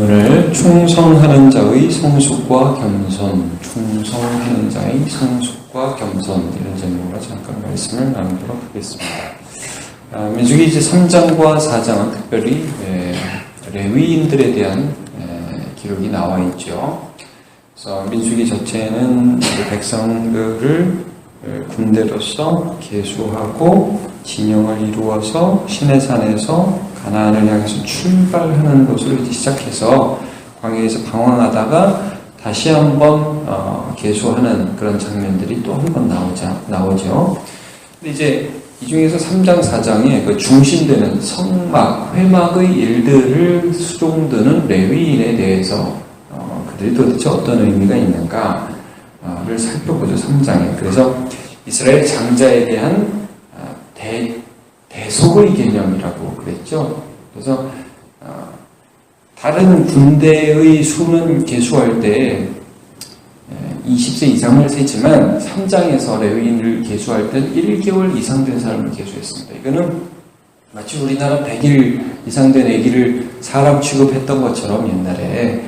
오늘 충성하는 자의 성숙과 겸손, 충성하는 자의 성숙과 겸손 이런 제목으로 잠깐 말씀을 나누도록 하겠습니다. 민수기 이제 3장과 4장은 특별히 레위인들에 대한 기록이 나와 있죠. 그래서 민수기 자체는 백성들을 군대로서 계수하고 진영을 이루어서 시내산에서 가나안을 향해서 출발하는 것을 시작해서 광야에서 방황하다가 다시 한번 계수하는 그런 장면들이 또 한 번 나오죠. 근데 이제 이 중에서 3장, 4장에 그 중심되는 성막, 회막의 일들을 수종드는 레위인에 대해서 그들이 도대체 어떤 의미가 있는가를 살펴보죠. 3장에. 그래서 이스라엘 장자에 대한 대속의 개념이라고 그랬죠. 그래서 다른 군대의 수는 계수할 때 20세 이상을 세지만 3장에서 레위인을 계수할 때는 1개월 이상 된 사람을 계수했습니다. 이거는 마치 우리나라 100일 이상 된 아기를 사람 취급했던 것처럼 옛날에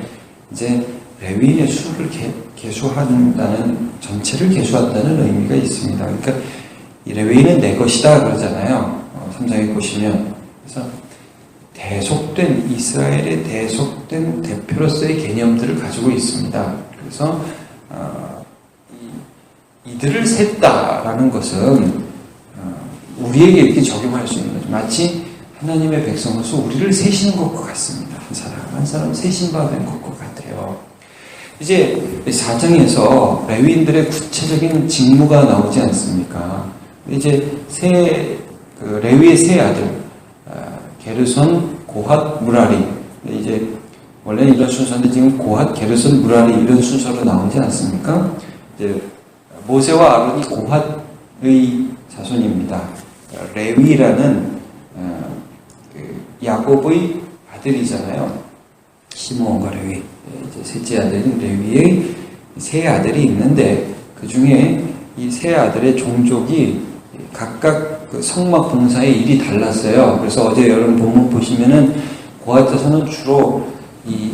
이제 레위인의 수를 계수한다는, 전체를 계수한다는 의미가 있습니다. 그러니까 이 레위인은 내 것이다 그러잖아요. 3장에 보시면. 그래서 대속된, 이스라엘의 대속된 대표로서의 개념들을 가지고 있습니다. 그래서 이들을 셌다라는 것은 우리에게 이렇게 적용할 수 있는 거죠. 마치 하나님의 백성으로서 우리를 세시는 것과 같습니다. 한 사람 세신 바 된 것과 같아요. 이제 4장에서 레위인들의 구체적인 직무가 나오지 않습니까? 이제 레위의 세 아들, 게르손, 고핫, 무라리. 이제 원래 이런 순서인데 지금 고핫, 게르손, 무라리 이런 순서로 나오지 않습니까? 이제 모세와 아론이 고핫의 자손입니다. 레위라는 야곱의 아들이잖아요. 시므온과 레위. 이제 셋째 아들인 레위의 세 아들이 있는데 그 중에 이 세 아들의 종족이 각각 그 성막 봉사의 일이 달랐어요. 그래서 어제 여러분 본문 보시면은 고핫 자손은 주로 이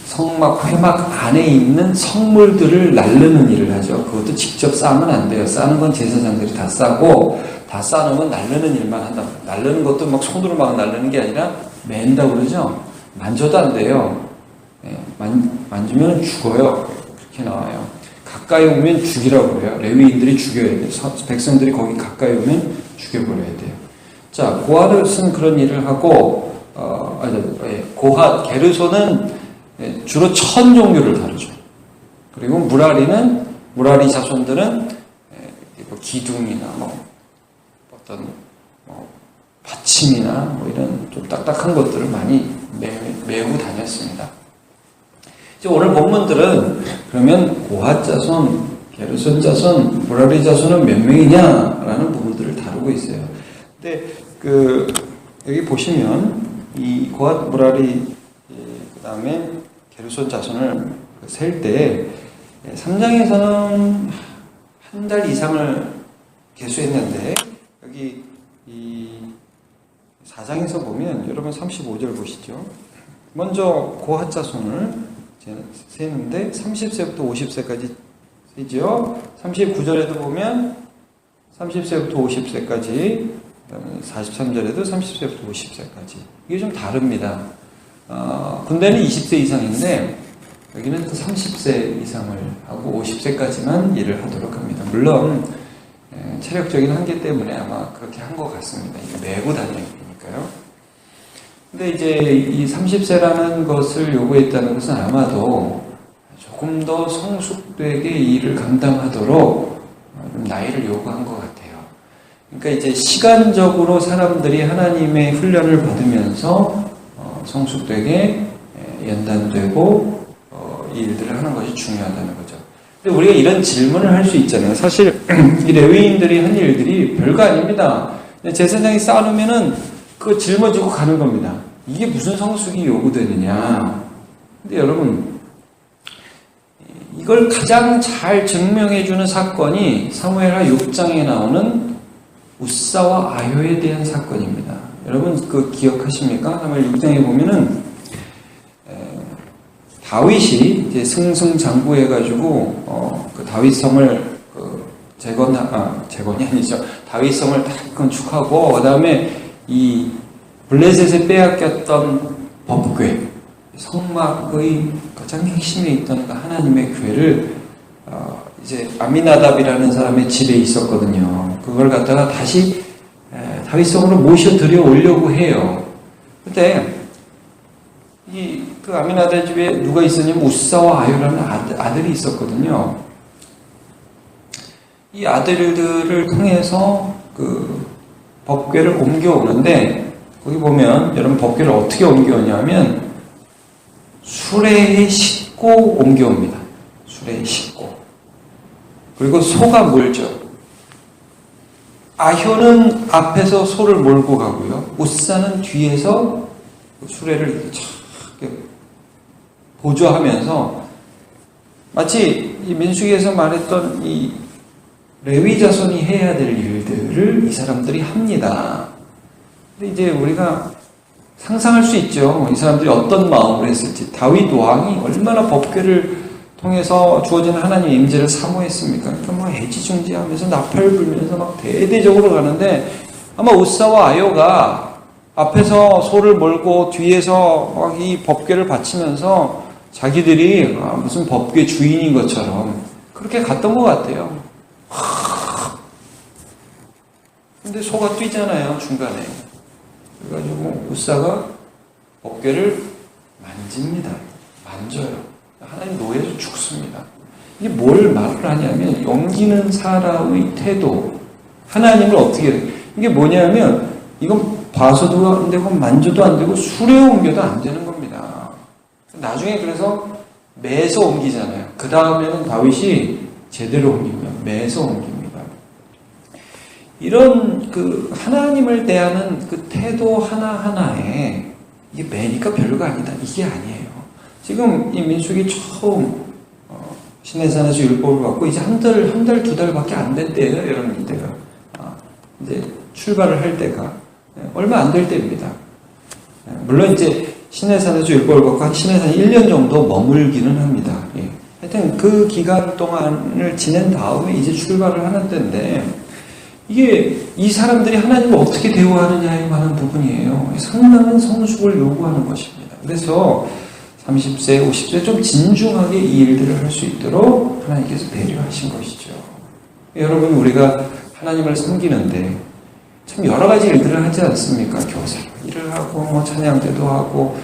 성막 회막 안에 있는 성물들을 나르는 일을 하죠. 그것도 직접 싸면 안 돼요. 싸는 건 제사장들이 다 싸고, 다 싸놓으면 나르는 일만 한다. 나르는 것도 막 손으로 막 나르는 게 아니라 맨다고 그러죠. 만져도 안 돼요. 만지면 죽어요. 그렇게 나와요. 가까이 오면 죽이라고 그래요. 레위인들이 죽여야 돼요. 백성들이 거기 가까이 오면 죽여버려야 돼요. 자, 고핫은 그런 일을 하고, 고핫, 게르손은 주로 천 종류를 다루죠. 그리고 무라리 자손들은 기둥이나 어떤 받침이나 이런 좀 딱딱한 것들을 많이 메고 다녔습니다. 이제 오늘 본문들은 그러면 고핫 자손, 게르손 자손, 무라리 자손은 몇 명이냐라는 부분들을 다루고 있어요. 근데 여기 보시면 이 고핫, 무라리 그다음에 게르손 자손을 셀 때 3장에서는 한 달 이상을 계수했는데 여기 이 4장에서 보면 여러분 35절 보시죠. 먼저 고핫 자손을 세는데 30세부터 50세까지 세죠. 39절에도 보면 30세부터 50세까지, 43절에도 30세부터 50세까지. 이게 좀 다릅니다. 군대는 20세 이상인데 여기는 또 30세 이상을 하고 50세까지만 일을 하도록 합니다. 물론 체력적인 한계 때문에 아마 그렇게 한 것 같습니다. 이게 메고 다니는 거니까요. 근데 이제 이 30세라는 것을 요구했다는 것은 아마도 조금 더 성숙되게 일을 감당하도록 좀 나이를 요구한 것 같아요. 그러니까 이제 시간적으로 사람들이 하나님의 훈련을 받으면서 성숙되게 연단되고 이 일들을 하는 것이 중요하다는 거죠. 근데 우리가 이런 질문을 할 수 있잖아요. 사실 이 레위인들이 한 일들이 별거 아닙니다. 제사장이 쌓아놓으면은 그거 짊어지고 가는 겁니다. 이게 무슨 성숙이 요구되느냐. 근데 여러분, 이걸 가장 잘 증명해주는 사건이 사무엘하 6장에 나오는 우사와 아효에 대한 사건입니다. 여러분, 그거 기억하십니까? 사무엘 6장에 보면은 다윗이 이제 승승장구해가지고 그 다윗성을 재건이 아니죠. 다윗성을 다 건축하고 그다음에 이 블레셋에 빼앗겼던 법궤, 성막의 가장 핵심에 있던 그 하나님의 궤를 이제 아미나답이라는 사람의 집에 있었거든요. 그걸 갖다가 다시 다윗성으로 모셔 들여 오려고 해요. 그때 그 아미나답 집에 누가 있었냐면 우사와 아요라는 아들이 있었거든요. 이 아들들을 통해서 그 법궤를 옮겨오는데 거기 보면 여러분 법궤를 어떻게 옮겨오냐면 수레에 싣고 옮겨옵니다. 수레에 싣고. 그리고 소가 몰죠. 아효는 앞에서 소를 몰고 가고요. 우사는 뒤에서 수레를 보조하면서 마치 이 민수기에서 말했던 이 레위 자손이 해야 될 일들을 이 사람들이 합니다. 근데 이제 우리가 상상할 수 있죠. 이 사람들이 어떤 마음으로 했을지. 다윗 왕이 얼마나 법궤를 통해서 주어지는 하나님의 임재를 사모했습니까? 그러니까 막 애지중지하면서 나팔 불면서 막 대대적으로 가는데 아마 우사와 아요가 앞에서 소를 몰고 뒤에서 막 이 법궤를 받치면서 자기들이 무슨 법궤 주인인 것처럼 그렇게 갔던 것 같아요. 근데 소가 뛰잖아요, 중간에. 그래가지고 우사가 법궤를 만집니다. 만져요. 하나님 노예에서 죽습니다. 이게 뭘 말을 하냐면 옮기는 사람의 태도, 하나님을 어떻게 해요? 이게 뭐냐면 이건 봐서도 안 되고 만져도 안 되고 수레 옮겨도 안 되는 겁니다. 나중에 그래서 매서 옮기잖아요. 그 다음에는 다윗이 제대로 옮기고요. 매서 옮깁니다. 이런 그 하나님을 대하는 그 태도 하나하나에 이게 매니까 별거 아니다. 이게 아니에요. 지금 이 민수기 처음 시내산에서 율법을 받고 이제 한 달, 두 달밖에 안 된 때예요. 여러분 이때가. 이제 출발을 할 때가 얼마 안 될 때입니다. 물론 이제 시내산에서 율법을 받고 한 시내산에 1년 정도 머물기는 합니다. 예. 하여튼 그 기간 동안을 지낸 다음에 이제 출발을 하는 때인데 이게 이 사람들이 하나님을 어떻게 대우하느냐에 관한 부분이에요. 상당한 성숙을 요구하는 것입니다. 그래서 30세, 50세 좀 진중하게 이 일들을 할 수 있도록 하나님께서 배려하신 것이죠. 여러분 우리가 하나님을 섬기는데 참 여러 가지 일들을 하지 않습니까? 교사로 일을 하고 뭐 찬양대도 하고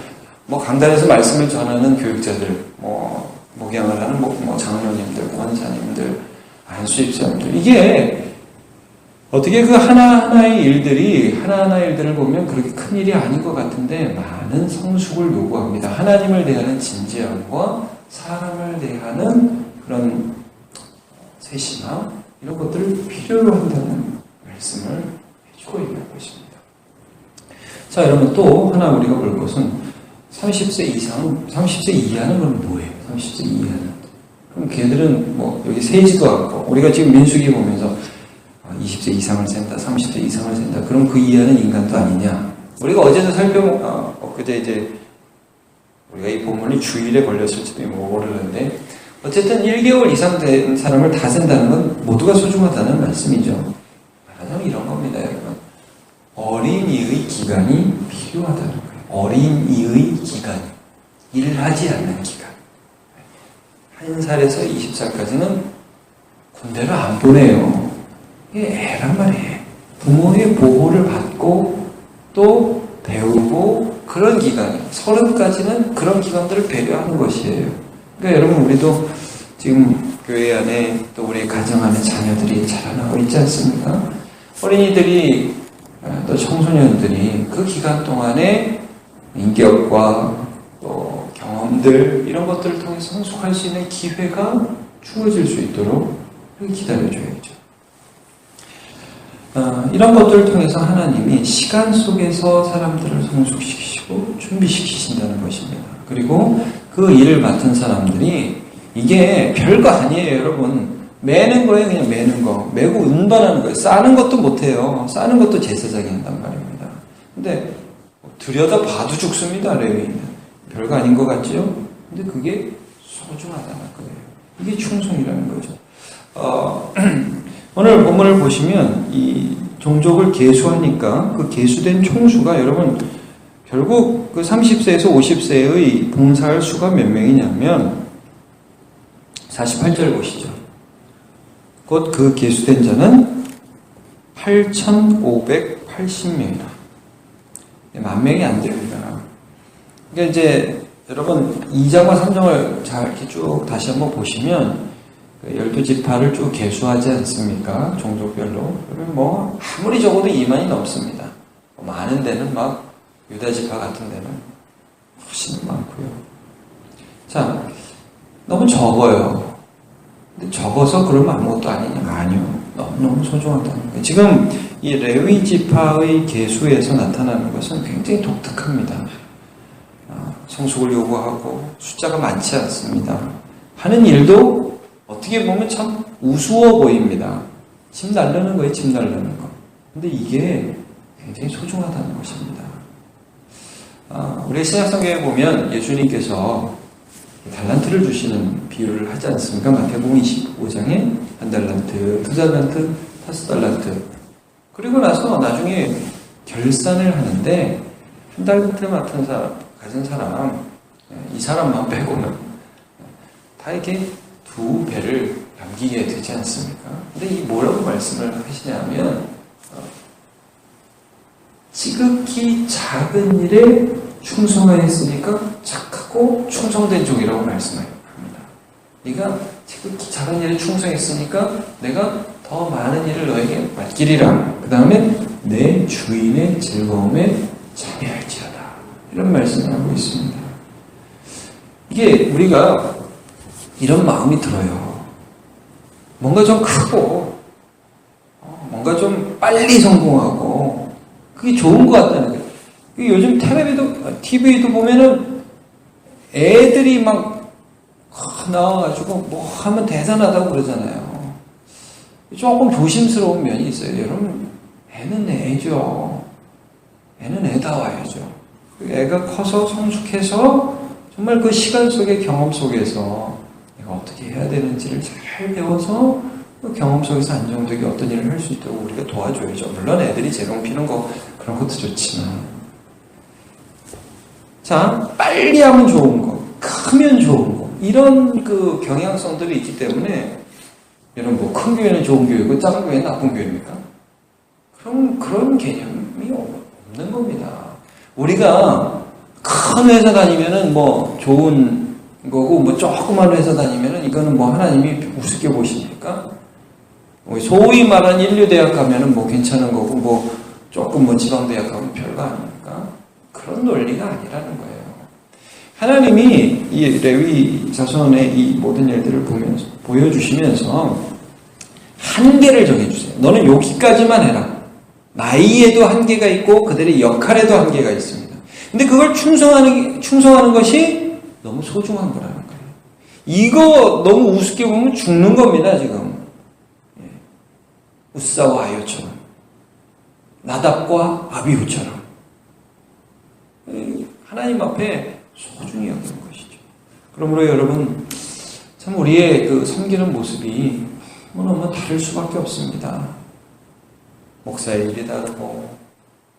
뭐 강단에서 말씀을 전하는 교육자들, 뭐 목양을 하는 뭐 장로님들, 권사님들, 안수집사님들 이게 어떻게 그 하나하나의 일들을 보면 그렇게 큰 일이 아닌 것 같은데 많은 성숙을 요구합니다. 하나님을 대하는 진지함과 사람을 대하는 그런 세심함 이런 것들을 필요로 한다는 말씀을 해주고 있는 것입니다. 자, 여러분 또 하나 우리가 볼 것은 30세 이하는 그럼 뭐예요? 30세 이하는 그럼 걔들은 뭐 여기 세지도 않고 우리가 지금 민수기 보면서 20세 이상을 센다, 30세 이상을 센다. 그럼 그 이하는 인간도 아니냐? 우리가 어제도 그제 이제 우리가 이 본문이 주일에 걸렸을지도 모르는데 어쨌든 1개월 이상 된 사람을 다 센다는 건 모두가 소중하다는 말씀이죠. 말하자면 이런 겁니다, 여러분. 어린이의 기간이 필요하다는 거예요. 어린이의 기간이 일을 하지 않는 기간. 1살에서 20살까지는 군대를 안 보내요. 이게 애란 말이에요. 부모의 보호를 받고 또 배우고 그런 기간이에요. 30까지는 그런 기간들을 배려하는 것이에요. 그러니까 여러분 우리도 지금 교회 안에 또 우리 가정 안에 자녀들이 자라나고 있지 않습니까? 어린이들이 또 청소년들이 그 기간 동안에 인격과 또 경험들 이런 것들을 통해 성숙할 수 있는 기회가 주어질 수 있도록 기다려줘야죠. 이런 것들을 통해서 하나님이 시간 속에서 사람들을 성숙시키시고 준비시키신다는 것입니다. 그리고 그 일을 맡은 사람들이 이게 별거 아니에요, 여러분. 매는 거예요, 그냥 매는 거. 매고 운반하는 거예요. 싸는 것도 못해요. 싸는 것도 제사장이 한단 말입니다. 근데 들여다 봐도 죽습니다, 레위인은. 별거 아닌 것 같죠? 근데 그게 소중하다는 거예요. 이게 충성이라는 거죠. 오늘 본문을 보시면 이 종족을 계수하니까 그 계수된 총수가 여러분 결국 그 30세에서 50세의 봉사할 수가 몇 명이냐면 48절 보시죠. 곧 그 계수된 자는 8,580명이다. 10,000명이 안 됩니다. 그러니까 이제 여러분 2장과 3장을 잘 이렇게 쭉 다시 한번 보시면 12지파를 쭉 계수하지 않습니까? 종족별로. 그러면 뭐 아무리 적어도 2만이 넘습니다. 많은 데는 막 유다지파 같은 데는 훨씬 많고요. 자, 너무 적어요. 근데 적어서 그러면 아무것도 아니냐? 아니요. 너무 소중하다는 거예요. 지금 이 레위 지파의 계수에서 나타나는 것은 굉장히 독특합니다. 성숙을 요구하고 숫자가 많지 않습니다. 하는 일도 어떻게 보면 참 우스워 보입니다. 집 날르는 거예요, 집 날르는 거. 근데 이게 굉장히 소중하다는 것입니다. 우리 신약성경에 보면 예수님께서 달란트를 주시는 비유를 하지 않습니까? 마태복음 25장에 1달란트, 2달란트, 5달란트. 그리고 나서 나중에 결산을 하는데 1달란트 가진 사람, 이 사람만 빼고는 다 이렇게 2배를 남기게 되지 않습니까? 근데 이 뭐라고 말씀을 하시냐면 지극히 작은 일에 충성하였으니까 착하고 충성된 종이라고 말씀합니다. 네가 지극히 작은 일에 충성했으니까 내가 더 많은 일을 너에게 맡기리라. 그 다음에 내 주인의 즐거움에 참여할지어다. 이런 말씀을 하고 있습니다. 이게 우리가 이런 마음이 들어요. 뭔가 좀 크고 뭔가 좀 빨리 성공하고 그게 좋은 것 같다는 거예요. 요즘 TV도 보면은 애들이 막 나와가지고 뭐 하면 대단하다고 그러잖아요. 조금 조심스러운 면이 있어요. 여러분, 애는 애죠. 애는 애다워야죠. 애가 커서 성숙해서 정말 그 시간 속의 경험 속에서 내가 어떻게 해야 되는지를 잘 배워서 그 경험 속에서 안정되게 어떤 일을 할 수 있도록 우리가 도와줘야죠. 물론 애들이 재롱 피는 거 그런 것도 좋지만 자, 빨리 하면 좋은 거, 크면 좋은 거 이런 그 경향성들이 있기 때문에 여러분 뭐 큰 교회는 좋은 교회고 작은 교회는 나쁜 교회입니까? 그런 개념이 없는 겁니다. 우리가 큰 회사 다니면은 뭐 좋은 거고 뭐 조그만 회사 다니면은 이거는 뭐 하나님이 우습게 보시니까 소위 말하는 인류대학 가면은 뭐 괜찮은 거고 뭐 조금 뭐 지방대학 가면 별거 아닙니까? 그런 논리가 아니라는 거예요. 하나님이 이 레위 자손의 이 모든 일들을 보여주시면서 한계를 정해주세요. 너는 여기까지만 해라. 나이에도 한계가 있고 그들의 역할에도 한계가 있습니다. 근데 그걸 충성하는 것이 너무 소중한 거라는 거예요. 이거 너무 우습게 보면 죽는 겁니다, 지금. 우사와 아요처럼. 나답과 아비후처럼. 하나님 앞에 소중히 여기는 것이죠. 그러므로 여러분, 참 우리의 그 섬기는 모습이 너무 다를 수밖에 없습니다. 목사의 일이 다르고,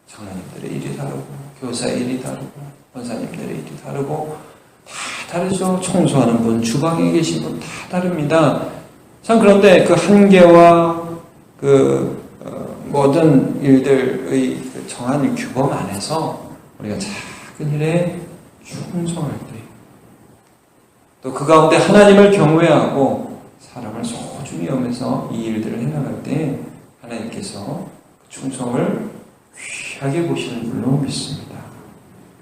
장로님들의 일이 다르고, 교사의 일이 다르고, 권사님들의 일이 다르고, 다 다르죠. 청소하는 분, 주방에 계신 분 다 다릅니다. 참 그런데 그 한계와 그 모든 일들의 그 정한 규범 안에서 우리가 작은 일에 충성할 때, 또 그 가운데 하나님을 경외하고 사람을 소중히 여기면서 이 일들을 해나갈 때 하나님께서 충성을 귀하게 보시는 줄로 믿습니다.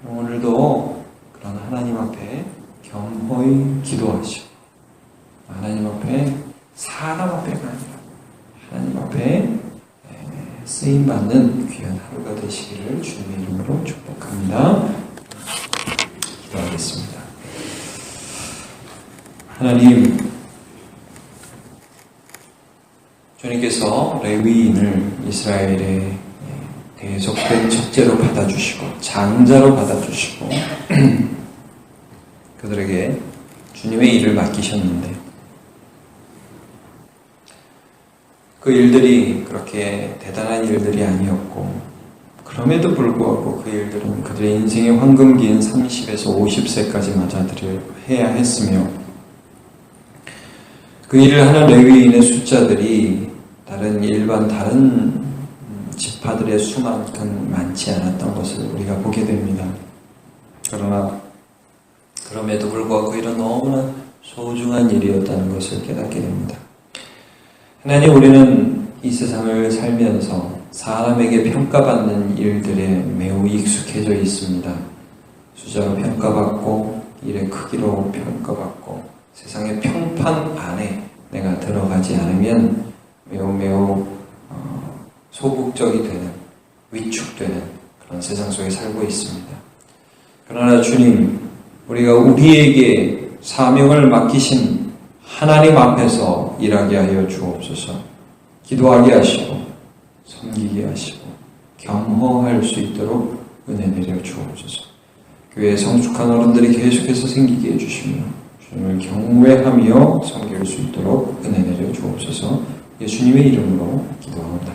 오늘도 그런 하나님 앞에 겸허히 기도하시고 하나님 앞에 사람 앞에가 아니라 하나님 앞에 쓰임받는 귀한 하루가 되시기를 주님의 이름으로 축복합니다. 기도하겠습니다. 하나님, 주님께서 레위인을 이스라엘의 계속된 첫째로 받아주시고 장자로 받아주시고 그들에게 주님의 일을 맡기셨는데 그 일들이 그렇게 대단한 일들이 아니었고 그럼에도 불구하고 그 일들은 그들의 인생의 황금기인 30에서 50세까지 맞아들여 해야 했으며 그 일을 하는 레위인의 숫자들이 다른 지파들의 수만큼 많지 않았던 것을 우리가 보게 됩니다. 그러나 그럼에도 불구하고 이런 너무나 소중한 일이었다는 것을 깨닫게 됩니다. 하나님, 우리는 이 세상을 살면서 사람에게 평가받는 일들에 매우 익숙해져 있습니다. 숫자로 평가받고 일의 크기로 평가받고 세상의 평판 안에 내가 들어가지 않으면 매우 소극적이 되는, 위축되는 그런 세상 속에 살고 있습니다. 그러나 주님, 우리가 우리에게 사명을 맡기신 하나님 앞에서 일하게 하여 주옵소서. 기도하게 하시고 섬기게 하시고 겸허할 수 있도록 은혜 내려 주옵소서. 교회에 성숙한 어른들이 계속해서 생기게 해주시며 주님을 경외하며 섬길 수 있도록 은혜 내려 주옵소서. 예수님의 이름으로 기도합니다.